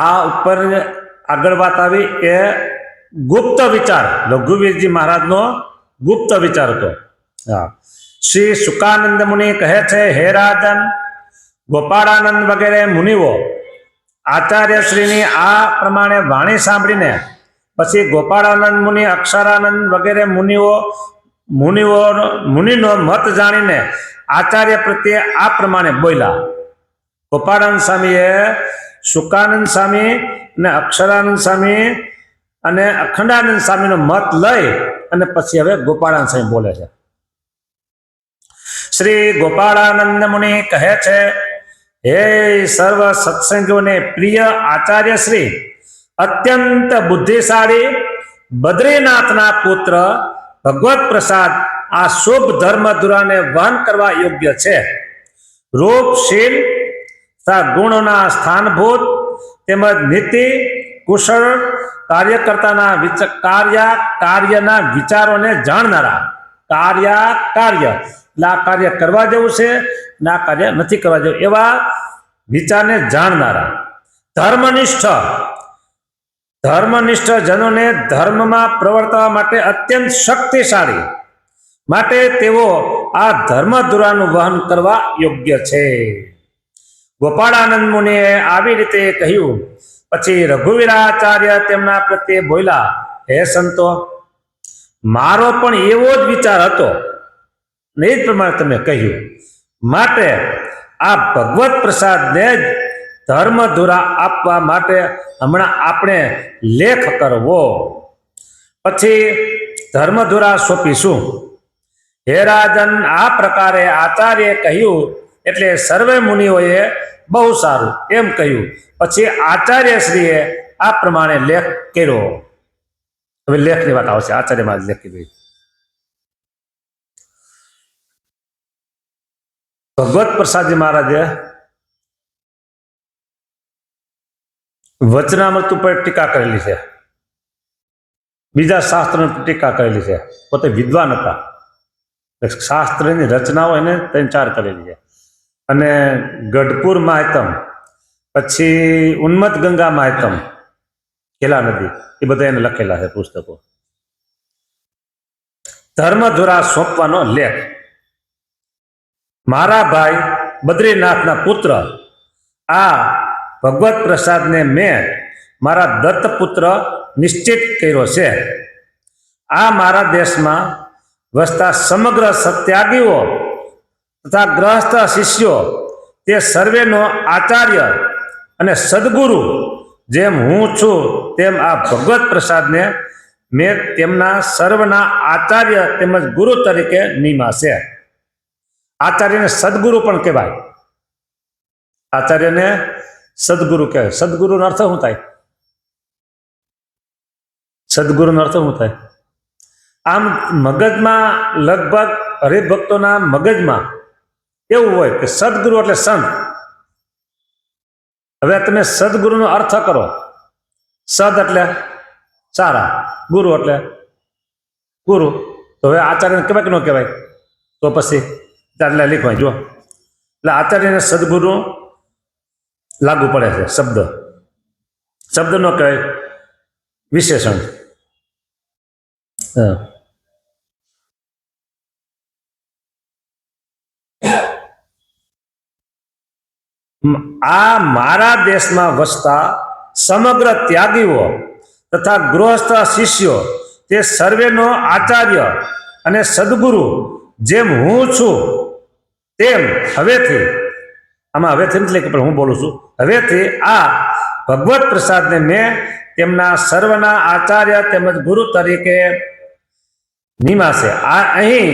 આ ઉપર આગળ વાત આવી એ ગુપ્ત વિચાર રઘુવીરજી મહારાજનો ગુપ્ત વિચાર હતો. હા, શ્રી સુકાનંદ મુનિ કહે છે, હે રાજન, ગોપાળાનંદ વગેરે મુનિઓ આચાર્ય શ્રીની આ પ્રમાણે વાણી સાંભળીને પછી ગોપાળાનંદ મુનિ, અક્ષરાનંદ વગેરે મુનિનો મત જાણીને આચાર્ય પ્રત્યે આ પ્રમાણે બોલ્યા. ગોપાળાનંદ સ્વામીએ સુકાનંદ સ્વામી અને અક્ષરાનંદ સ્વામી અને અખંડાનંદ સ્વામીનો મત લઈ અને પછી હવે ગોપાળાનંદ સ્વામી બોલે છે. શ્રી ગોપાળાનંદ મુનિ કહે છે, હે સર્વ સત્સંગીઓને પ્રિય આચાર્ય શ્રી, અત્યંત બુદ્ધિશાળી બદ્રીનાથના પુત્ર ભગવત પ્રસાદ આ શુભ ધર્મ ધુરાને વહન કરવા યોગ્ય છે. રૂપશીલ ગુણોના સ્થાનભૂત તેમજ નીતિ કુશળ કાર્યના વિચારોને જાણનારા, કાર્ય એટલે આ કાર્ય કરવા જેવું છે ને આ કાર્ય નથી કરવા જેવું એવા વિચારને જાણનારા, ધર્મનિષ્ઠ જનોને ધર્મમાં પ્રવર્તવા માટે અત્યંત શક્તિશાળી, માટે તેઓ આ ધર્મ ધુરાનું વહન કરવા યોગ્ય છે. ગોપાળાનંદ મુનિએ આવી રીતે કહ્યું. પછી રઘુવીરાચાર્ય તેમના પ્રત્યે બોલ્યા, હે સંતો, મારો પણ એવો જ વિચાર હતો ને એ જ પ્રમાણે તમે કહ્યું, માટે આ ભગવત પ્રસાદને જ ધર્મ ધુરા આપવા માટે હમણાં આપણે લેખ કરવો, પછી ધર્મધુરા સોંપીશું. હે રાજન, આ પ્રકારે આચાર્યએ કહ્યું એટલે સર્વે મુનિઓએ બહુ સારું એમ કહ્યું. પછી આચાર્યશ્રીએ આ પ્રમાણે લેખ કર્યો. હવે લેખની વાત આવશે. આચાર્ય મહારાજ લેખ કીધું. ભગવત પ્રસાદજી મહારાજે વચનામૃત ઉપર ટીકા કરેલી છે, બીજા શાસ્ત્રોની ટીકા કરેલી છે. પોતે વિદ્વાન હતા, શાસ્ત્રની રચનાઓ એને 3-4 કરેલી છે. અને ગઢપુર માહિતમ, પછી ઉન્મત ગંગા માહિતમ, કેલા નદી, એ બધા એને લખેલા છે પુસ્તકો. ધર્મધુરા સોંપવાનો લેખ. મારા ભાઈ બદ્રીનાથના પુત્ર આ ભગવત પ્રસાદને મેં મારા દત્તપુત્ર નિશ્ચિત કર્યો છે. આ મારા દેશમાં વસતા સમગ્ર સત્યાગીઓ તથા ગ્રહસ્થ શિષ્યો તે સર્વેનો આચાર્ય અને સદગુરુ જેમ હું છું તેમ આ ભગવત પ્રસાદને મેં તેમના સર્વના આચાર્ય તેમજ ગુરુ તરીકે નિમ્યા છે. આચાર્યને સદગુરુ પણ કહેવાય. આચાર્યને સદગુરુ કહેવાય. સદગુરુનો અર્થ શું થાય? સદગુરુનો અર્થ શું થાય? આમ મગજમાં લગભગ હરિભક્તોના મગજમાં એવું હોય કે સદગુરુ એટલે સંત. હવે તમે સદગુરુનો અર્થ કરો. સદ એટલે સારા, ગુરુ એટલે ગુરુ. તો હવે આચાર્યને કહેવાય કે ન કહેવાય? તો પછી એટલે લીખવાય જો. એટલે આચાર્યને સદગુરુ લાગુ પડે છે. શબ્દ નો કહેવાય, વિશેષણ. આ મારા દેશમાં વસતા સમગ્ર ત્યાગીઓ તથા ગૃહસ્થ શિષ્યો તે સર્વેનો આચાર્ય અને સદગુરુ જેમ હું છું તેમ હવેથી, આમાં હવેથી એટલે કે હું બોલું છું, હવેથી આ ભગવત પ્રસાદને મેં તેમના સર્વના આચાર્ય તેમજ ગુરુ તરીકે નિમાશે. આ અહીં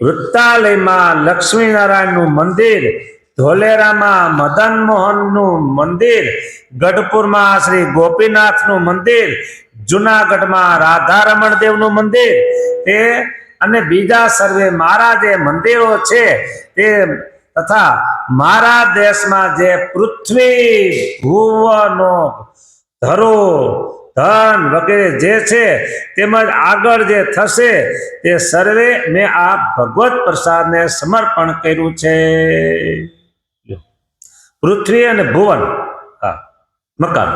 વૃત્તાલયમાં લક્ષ્મીનારાયણનું મંદિર, ધોલેરામાં મદન મોહનનું મંદિર, ગઢપુરમાં શ્રી ગોપીનાથનું મંદિર, જુનાગઢમાં રાધારમણ દેવનું મંદિર, તે અને બીજા સર્વે મારા જે મંદિરો છે તે તથા મારા દેશમાં જે પૃથ્વી ભુવનો ધરો ધન વગેરે જે છે તેમજ આગળ જે થશે તે સર્વે મેં આ ભગવત પ્રસાદને સમર્પણ કર્યું છે. પૃથ્વી અને ભુવન, હા, મકાન.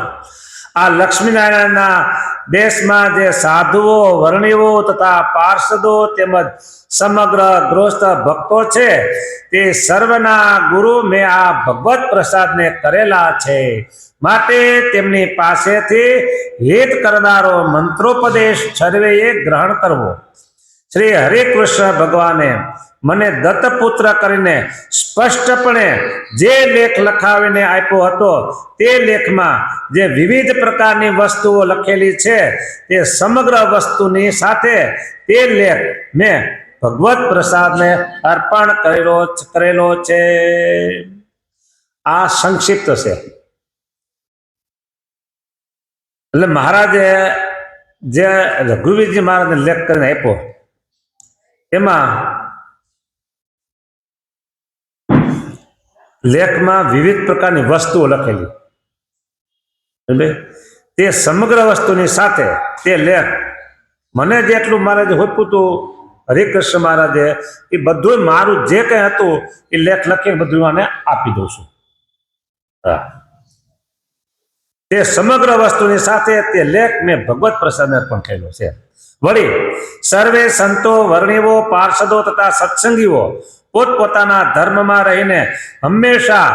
આ લક્ષ્મીનારાયણના દેશમાં જે સાધુઓ, વર્ણિઓ તથા પાર્ષદો તેમજ સમગ્ર ગૃહસ્થ ભક્તો છે તે સર્વના ગુરુ મેં આ ભગવત પ્રસાદને કરેલા છે, માટે તેમની પાસેથી હિત કરનારો મંત્રોપદેશ સર્વેએ ગ્રહણ કરવો. શ્રી હરિકૃષ્ણ ભગવાને મને દત્તપુત્ર કરીને સ્પષ્ટપણે જે લેખ લખાવીને આપ્યો હતો તે લેખમાં જે વિવિધ પ્રકારની વસ્તુઓ લખેલી છે તે સમગ્ર વસ્તુની સાથે તે લેખ મેં ભગવત પ્રસાદને અર્પણ કરેલો છે. આ સંક્ષિપ્ત છે. એટલે મહારાજે જે રઘુવીરજી મહારાજને લેખ કરીને આપ્યો એમાં લેખમાં વિવિધ પ્રકારની વસ્તુઓ લખેલી, તે સમગ્ર વસ્તુની સાથે તે લેખ મને જેટલું મહારાજે હોપ્યું હતું હરિકૃષ્ણ મહારાજે એ બધું મારું જે કંઈ હતું એ લેખ લખીને બધું આને આપી દઉં છું. તે સમગ્ર વસ્તુની સાથે તે લેખ મેં ભગવત પ્રસાદને અર્પણ થયેલો છે. વળી સર્વે સંતો, વર્ણિઓ, પાર્ષદો તથા સત્સંગીઓ પોતપોતાના ધર્મમાં રહીને હંમેશા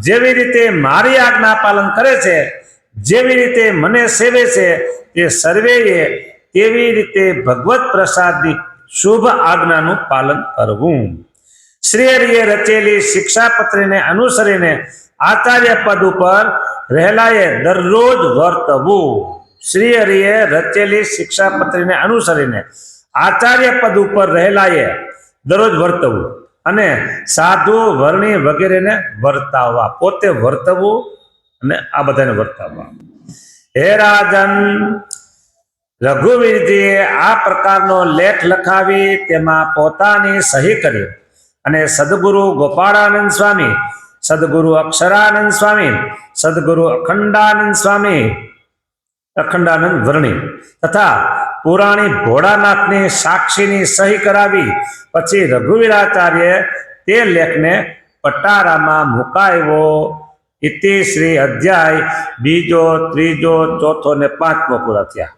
જેવી રીતે મારી આજ્ઞા પાલન કરે છે, જેવી રીતે મને સેવે છે, તે સર્વેએ તેવી રીતે ભગવત પ્રસાદની શુભ આજ્ઞાનું પાલન કરવું. શ્રી હરિએ રચેલી શિક્ષાપત્રીને અનુસરીને આચાર્ય પદ ઉપર રહેલાએ દરરોજ વર્તવું. શ્રી હરિએ રચેલી શિક્ષાપત્રીને અનુસરીને આચાર્ય પદ ઉપર રહેલાએ દરરોજ વર્તવું અને સાધુ, વર્ણી વગેરેને વર્તાવવા, પોતે વર્તવું અને આ બધાને વર્તાવવા. હે રાજન, રઘુવીરજીએ આ પ્રકારનો લેખ લખાવી તેમાં પોતાની સહી કરી અને સદગુરુ ગોપાળાનંદ સ્વામી, સદગુરુ અક્ષરાનંદ સ્વામી, સદગુરુ અખંડાનંદ વર્ણી તથા પુરાણી ભોળાનાથની સાક્ષીની સહી કરાવી પછી રઘુવીરાચાર્ય તે લેખને પટારામાં મુકાવ્યો. ઇતિ શ્રી અધ્યાય 2, 3, 4 ને 5 પૂરા થયા.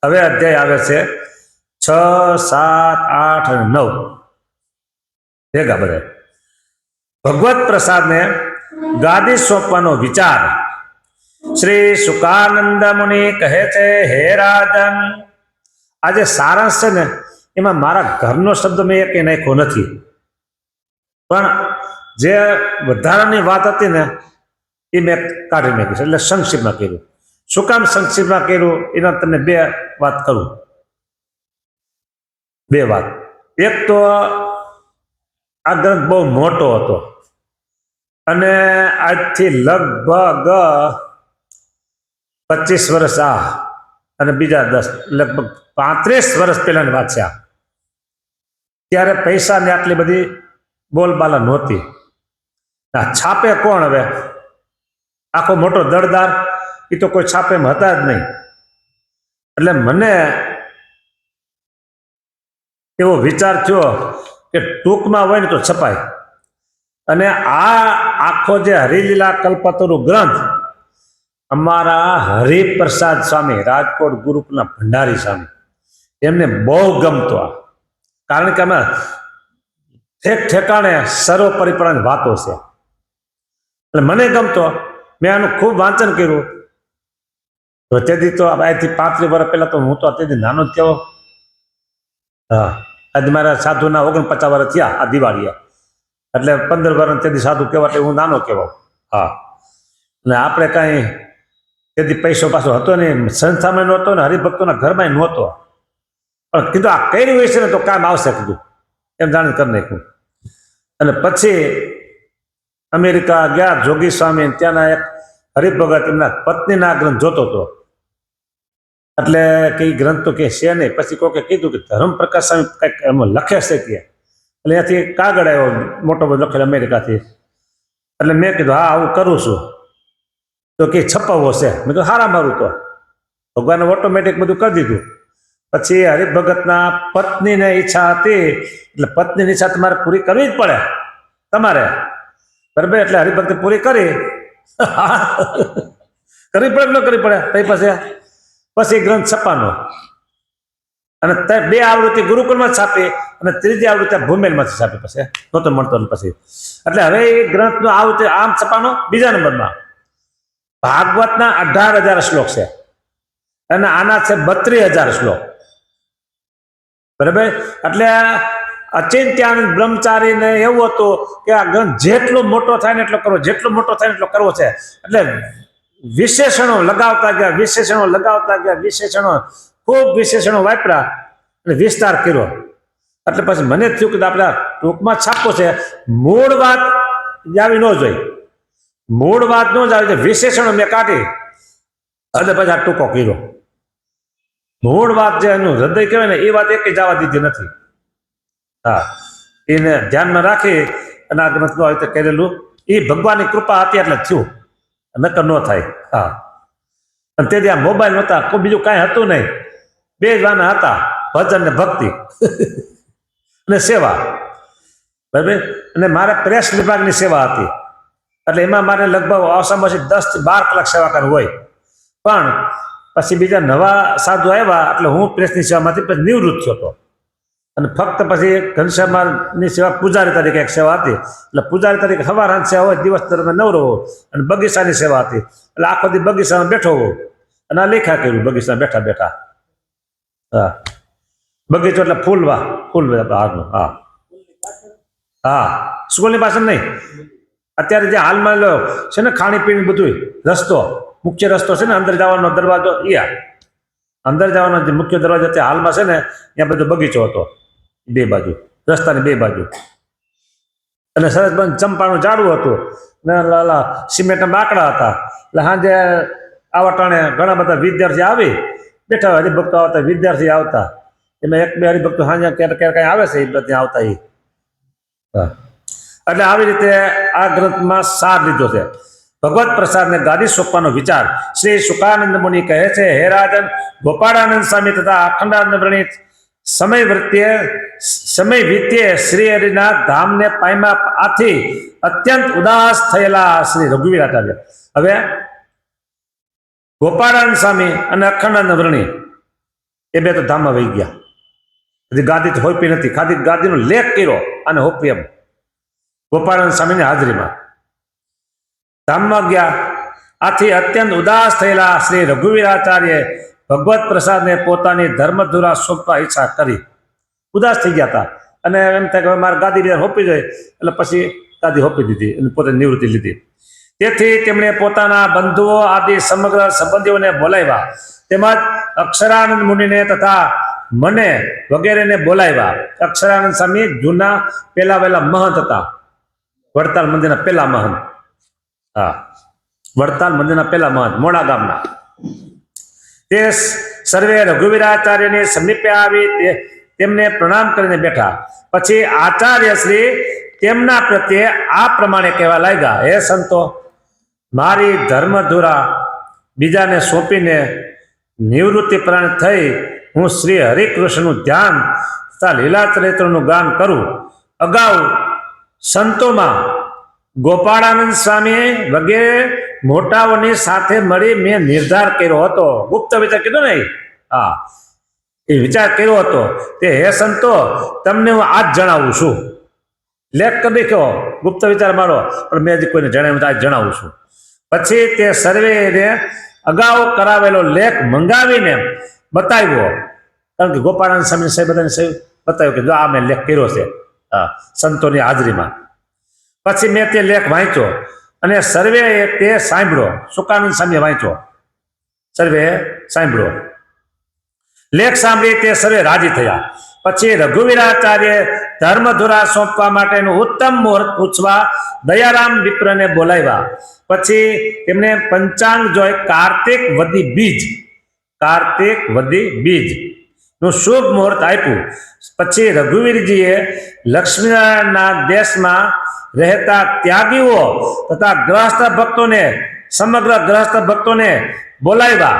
હવે અધ્યાય આવે છે 6, 7, 8 અને 9 ભેગા બધા. ભગવત પ્રસાદને ગાદી સોંપવાનો વિચાર. શ્રી સુકાનંદ મુનિ કહે છે, હે રાજન, આજે સારાંશ છે ને એમાં મારા ઘરનો શબ્દ મેં એક નાખ્યો નથી, પણ જે વધારાની વાત હતી ને એ મેં કાઢી નાખી છે, એટલે સંક્ષિપ્તમાં કર્યું. શું કામ સંક્ષિપ્તમાં કર્યું એના તમને 2 વાત કરું. 2 વાત. એક તો આ ગ્રંથ બહુ મોટો હતો અને આજથી લગભગ 25 વર્ષ અને બીજા 10 લગભગ 35 વર્ષ પહેલાની વાત છે. ત્યારે પૈસાની આટલી બધી બોલબાલા નહોતી. છાપે કોણ? હવે આખો મોટો દળદાર એ તો કોઈ છાપેમાં હતા જ નહીં. એટલે મને એવો વિચાર થયો કે ટૂંકમાં હોય ને તો છપાય. અને આ આખો જે હરિલીલા કલ્પતરુ ગ્રંથ અમારા હરિપ્રસાદ સ્વામી, રાજકોટ ગુરુકુળના ભંડારી સ્વામી, એમને બહુ ગમતો. કારણ કે અમે ઠેકાણે સર્વપરિપૂર્ણ વાતો છે એટલે મને ગમતો. મેં આનું ખૂબ વાંચન કર્યું. તો તેથી તો આજથી 35 વર્ષ પહેલા તો હું તો તેથી નાનો જ કેવો. આજે મારા સાધુના 49 વર્ષ થયા આ દિવાળીએ, એટલે 15 વર્ષ તેથી સાધુ કહેવાય હું નાનો કહેવાઉં. અને આપણે કાંઈ તેથી પૈસો પાછો હતો નહીં, સંસ્થામાં નહોતો ને હરિભક્તોના ઘરમાં નહોતો. પણ કીધું આ કર્યું હોય છે ને તો કામ આવશે કીધું, એમ જાણી કરી નાખ્યું. અને પછી અમેરિકા ગયા જોગી સ્વામી, ત્યાંના એક હરિભગત એમના પત્નીના ગ્રંથ જોતો હતો. એટલે કઈ ગ્રંથ તો કે છે નહીં. પછી કોકે કીધું કે ધર્મપ્રકાશ સ્વામી કંઈક એમાં લખે છે ત્યાં. એટલે ત્યાંથી કાગળ આવ્યો મોટો બધો લખેલો અમેરિકાથી. એટલે મેં કીધું હા આવું કરું છું. તો કે છપાવવો છે. મેં કીધું હારા મારું તો ભગવાને ઓટોમેટિક બધું કરી દીધું. પછી હરિભગતના પત્નીને ઈચ્છા હતી, એટલે પત્નીની ઈચ્છા તમારે પૂરી કરવી જ પડે તમારે, બરાબર. એટલે હરિભક્તિ પૂરી કરી કરવી પડે ન કરવી પડે તઈ પછી ગ્રંથ છપાનો અને બે આવૃત્તિ ગુરુકુળમાં છાપી અને ત્રીજી આવૃત્તિ ભૂમેલમાંથી છાપી પછી નહોતો મળતો પછી. એટલે હવે એ ગ્રંથનો આવૃત્તિ આમ છપાનો બીજા નંબરમાં. ભાગવતના 18,000 શ્લોક છે અને આના છે 32,000 શ્લોક. બરાબર. એટલે અચિંત્યાનંદ બ્રહ્મચારી ને એવું હતું કે આ ગ્રંથ જેટલો મોટો થાય ને એટલો કરવો, જેટલો મોટો થાય ને એટલો કરવો છે. એટલે વિશેષણો લગાવતા ગયા, વિશેષણો ખૂબ વિશેષણો વાપર્યા અને વિસ્તાર કર્યો. એટલે પછી મને થયું કે આપણે ટૂંકમાં છાપવો છે, મૂળ વાત જાવી ન જોઈએ, મૂળ વાત ન જ આવી, વિશેષણો મેં કાઢી અને પછી આ ટૂંકો કર્યો. મૂળ વાત જે એનું હૃદય કહેવાય ને એ વાત એક જવા દીધી નથી. હા, એને ધ્યાનમાં રાખી અને આ ગ્રંથનું આવી રીતે કરેલું એ ભગવાનની કૃપા હતી એટલે થયું, નકર ન થાય. હા, અને તે ત્યાં મોબાઈલ નહોતા, કોઈ બીજું કાંઈ હતું નહીં, બે જ વાના હતા, ભજન ને ભક્તિ અને સેવા. બરાબર. અને મારે પ્રેસ વિભાગની સેવા હતી એટલે એમાં મારે લગભગ ઓછામાં ઓછી 10 થી 12 કલાક સેવા કરવી હોય. પણ પછી બીજા નવા સાધુ આવ્યા એટલે હું પ્રેસની સેવામાંથી પછી નિવૃત્ત થયો હતો અને ફક્ત પછી ઘનશ્યામની સેવા પૂજારી તરીકે એક સેવા હતી. એટલે પૂજારી તરીકે સવારની સેવા હોય, દિવસ દરમિયાન નવરો હોવો. અને બગીચાની સેવા હતી એટલે આખો દી બગીચામાં બેઠો હોવો અને આ લેખા કર્યું બગીચામાં બેઠા બેઠા. હા, બગીચો એટલે ફૂલ આગનો. હા હા, સ્કૂલની પાછળ નહીં, અત્યારે જે હાલમાં છે ને ખાણીપીણી બધું રસ્તો, મુખ્ય રસ્તો છે ને અંદર જવાનો દરવાજો, અંદર જવાનો જે મુખ્ય દરવાજો ત્યાં હાલમાં છે ને ત્યાં બધો બગીચો હતો, બે બાજુ રસ્તાની બે બાજુ. અને સરસ બંધ ચંપાનું ઝાડવું હતું ને સિમેન્ટના બાકડા હતા. એટલે સાંજે આવા ટાણે ઘણા બધા વિદ્યાર્થી આવી બેઠા હોય, હરિભક્તો આવતા, વિદ્યાર્થી આવતા. એમાં એક બે હરિભક્તો સાંજે ક્યારેક ક્યારેક આવે છે, એ બધા આવતા. એટલે આવી રીતે આ ગ્રંથમાં સાર લીધો છે. ભગવત પ્રસાદને ગાદી સોંપવાનો વિચાર શ્રી શુકાનંદ મુનિ કહે છે, હે રાજન, ગોપાળાનંદ સ્વામી તથા અખંડાનંદ વ્રણિત સમય વીત્યે શ્રી હરિના ધામને પામ્યા આથી અત્યંત ઉદાસ થયેલા શ્રી રઘુવીરાચાર્ય હવે ગોપાળાનંદ સ્વામી અને અખંડાનંદ વ્રણી એ બે તો ધામમાં વહી ગયા. હજી ગાદી તો હોપી નથી, ખાલી ગાદીનો લેખ કર્યો અને હોપી એમ ગોપાળાનંદ સ્વામીની હાજરીમાં ધામમાં ગયા. આથી અત્યંત ઉદાસ થયેલા શ્રી રઘુવીરાચાર્ય ભગવત પ્રસાદને પોતાની ધર્મધુરા સોંપવા ઈચ્છા કરી. ઉદાસ થઈ ગયા હતા અને એમ થાય કે મારે ગાદી હોપી જાય, એટલે પછી ગાદી હોપી દીધી અને પોતે નિવૃત્તિ લીધી. તેથી તેમણે પોતાના બંધુઓ આદિ સમગ્ર સંબંધીઓને બોલાવ્યા, તેમજ અક્ષરાનંદ મુનિને તથા મને વગેરેને બોલાવ્યા. અક્ષરાનંદ સ્વામી જૂના પેલા વહેલા મહંત હતા, વડતાલ મંદિરના પેલા મહંત. હા, વડતાલ મંદિરના પેલા મહંત મોડા ગામના. તે સર્વે રઘુવીરાચાર્યની સમીપે આવી તેમને પ્રણામ કરીને બેઠા. પછી આચાર્ય શ્રી તેમના પ્રત્યે આ પ્રમાણે કહેવા લાગ્યા, હે સંતો, મારી ધર્મધુરા બીજાને સોંપીને નિવૃત્તિ પ્રાણ થઈ હું શ્રી હરિકૃષ્ણનું ધ્યાન તથા લીલા ચરિત્રનું ગાન કરું. અગાઉ સંતોમાં ગોપાળાનંદ સ્વામી વગેરે મોટાઓની સાથે મળી મેં નિર્ધાર કર્યો હતો. ગુપ્ત વિચાર કીધો ને, હા, એ વિચાર કર્યો હતો તે હે સંતો, તમને હું આજ જણાવું છું. લેખ કરી નાખ્યો, ગુપ્ત વિચાર મારો, પણ મેં હજી કોઈને જણાવ્યું આજ જણાવું છું. પછી તે સર્વેને અગાઉ કરાવેલો લેખ મંગાવીને બતાવ્યો, કારણ કે ગોપાળાનંદ સ્વામી સાહેબ બધાને બતાવ્યું કે જો આ મેં લેખ કર્યો છે સંતોની હાજરીમાં. પછી મેં તે લેખ વાંચ્યો અને સર્વે તે સાંભળ્યો. શુકાનંદ સ્વામીએ વાંચ્યો, સર્વે સાંભળ્યો. લેખ સાંભળી તે સર્વે રાજી થયા. પછી રઘુવીરાચાર્ય ધર્મધુરા સોંપવા માટેનું ઉત્તમ મુહૂર્ત પૂછવા દયારામ વિપ્રને બોલાવ્યા. પછી તેમને પંચાંગ જોઈ કાર્તિક વદી બીજ નું શુભ મુહૂર્ત આપ્યું. પછી રઘુવીરજીએ લક્ષ્મીનારાયણના દેશમાં રહેતા ત્યાગીઓ તથા ગ્રહસ્થ ભક્તોને, સમગ્ર ગ્રહસ્થ ભક્તોને બોલાવ્યા.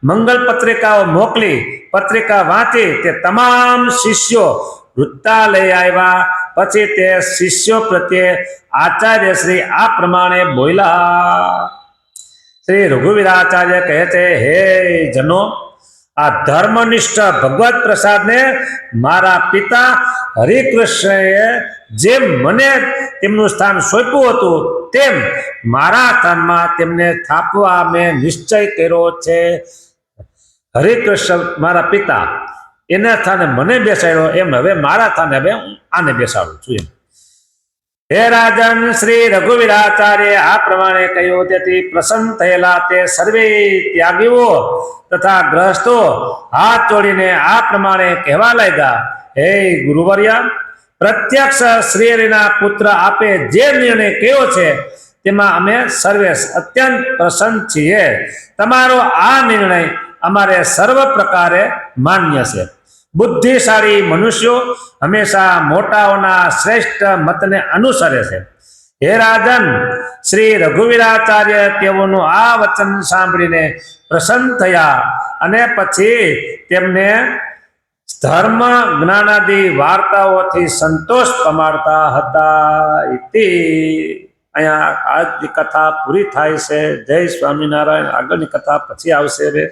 મંગલ પત્રિકાઓ મોકલી પત્રિકા વાંચી તે તમામ શિષ્યો વૃત્તા લઈ આવ્યા. પછી તે શિષ્યો પ્રત્યે આચાર્ય શ્રી આ પ્રમાણે બોલ્યા. શ્રી રઘુવીરાચાર્ય કહે છે, હે જનો, આ ધર્મનિષ્ઠ ભગવત પ્રસાદને મારા પિતા હરિકૃષ્ણએ જેમ મને તેમનું સ્થાન સોંપ્યું હતું તેમ મારા સ્થાનમાં તેમને થાપવા મેં નિશ્ચય કર્યો છે. હરિકૃષ્ણ મારા પિતા એના સ્થાને મને બેસાડ્યો, એમ હવે મારા સ્થાને હવે હું આને બેસાડું છું. એમ હે રાજન, શ્રી રઘુવીરાચાર્ય આ પ્રમાણે કહ્યું. તેથી પ્રસન્ન થયેલા તે સર્વે ત્યાગીઓ તથા ગ્રહસ્થો હાથ જોડીને આ પ્રમાણે કહેવા લાગ્યા, હે ગુરુવર્ય, પ્રત્યક્ષ શ્રી હરિના પુત્ર આપે જે નિર્ણય કયો છે તેમાં અમે સર્વે અત્યંત પ્રસન્ન છીએ. તમારો આ નિર્ણય અમારે સર્વ પ્રકારે માન્ય છે. બુદ્ધિશાળી મનુષ્યો હંમેશા મોટાઓના શ્રેષ્ઠ મતને અનુસરે છે. હે રાજન, શ્રી રઘુવીરાચાર્ય તેઓનું આ વચન સાંભળીને પ્રસન્ન થયા અને પછી તેમને ધર્મ જ્ઞાનાદિ વાર્તાઓથી સંતોષ પમાડતા હતા. ઇતિ અહીંયા આજની કથા પૂરી થાય છે. જય સ્વામિનારાયણ. આગળની કથા પછી આવશે. હવે